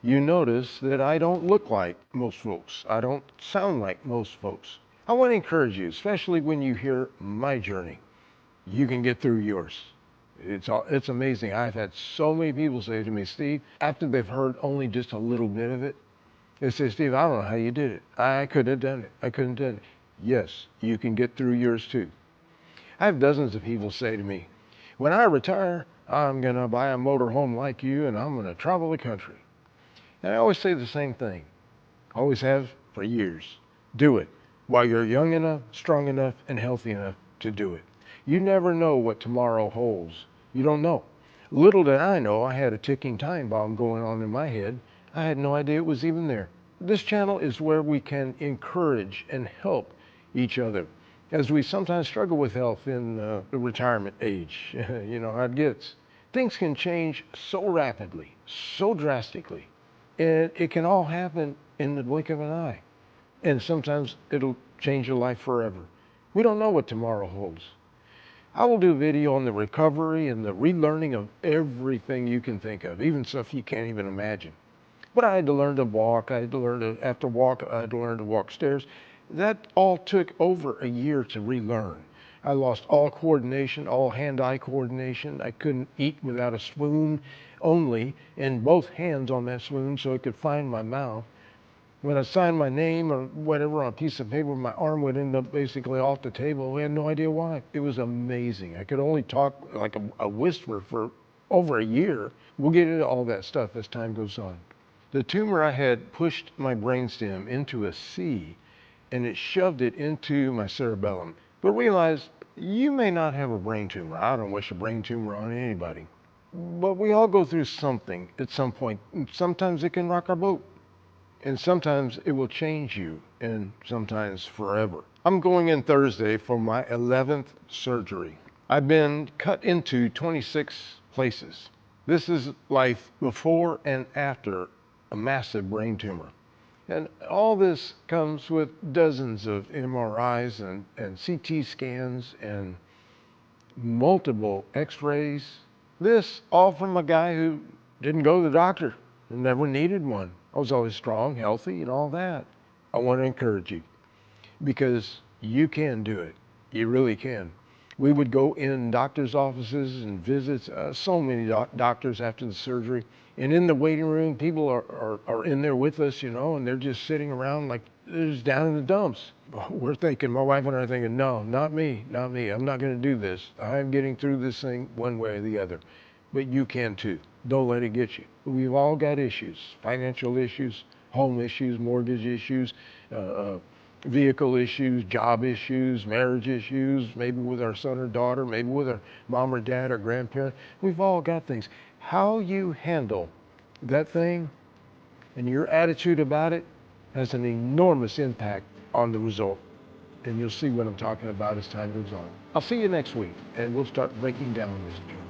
You notice that I don't look like most folks. I don't sound like most folks. I want to encourage you, especially when you hear my journey. You can get through yours. It's amazing. I've had so many people say to me, Steve, after they've heard only just a little bit of it, they say, Steve, I don't know how you did it. I couldn't have done it. I couldn't have done it. Yes, you can get through yours too. I have dozens of people say to me, when I retire, I'm going to buy a motorhome like you and I'm going to travel the country. And I always say the same thing. Always have for years. Do it while you're young enough, strong enough, and healthy enough to do it. You never know what tomorrow holds. You don't know. Little did I know I had a ticking time bomb going on in my head. I had no idea it was even there. This channel is where we can encourage and help each other as we sometimes struggle with health in the retirement age. You know how it gets. Things can change so rapidly, so drastically, and it can all happen in the blink of an eye. And sometimes it'll change your life forever. We don't know what tomorrow holds. I will do a video on the recovery and the relearning of everything you can think of, even stuff you can't even imagine. But I had to learn to walk. I had to learn to, after walk, I had to learn to walk stairs. That all took over a year to relearn. I lost all coordination, all hand-eye coordination. I couldn't eat without a spoon only, and both hands on that spoon so it could find my mouth. When I signed my name or whatever on a piece of paper, my arm would end up basically off the table. We had no idea why. It was amazing. I could only talk like a whisper for over a year. We'll get into all that stuff as time goes on. The tumor I had pushed my brainstem into a C, and it shoved it into my cerebellum. But realize you may not have a brain tumor. I don't wish a brain tumor on anybody. But we all go through something at some point. Sometimes it can rock our boat. And sometimes it will change you, and sometimes forever. I'm going in Thursday for my 11th surgery. I've been cut into 26 places. This is life before and after a massive brain tumor. And all this comes with dozens of MRIs and CT scans and multiple x-rays. This all from a guy who didn't go to the doctor and never needed one. I was always strong, healthy, and all that. I want to encourage you because you can do it. You really can. We would go in doctor's offices and visits, so many doctors after the surgery. And in the waiting room, people are in there with us, you know, and they're just sitting around like they're just down in the dumps. We're thinking, my wife and I are thinking, no, not me, not me. I'm not going to do this. I'm getting through this thing one way or the other. But you can too. Don't let it get you. We've all got issues, financial issues, home issues, mortgage issues, vehicle issues, job issues, marriage issues, maybe with our son or daughter, maybe with our mom or dad or grandparent. We've all got things. How you handle that thing and your attitude about it has an enormous impact on the result. And you'll see what I'm talking about as time goes on. I'll see you next week, and we'll start breaking down this journey.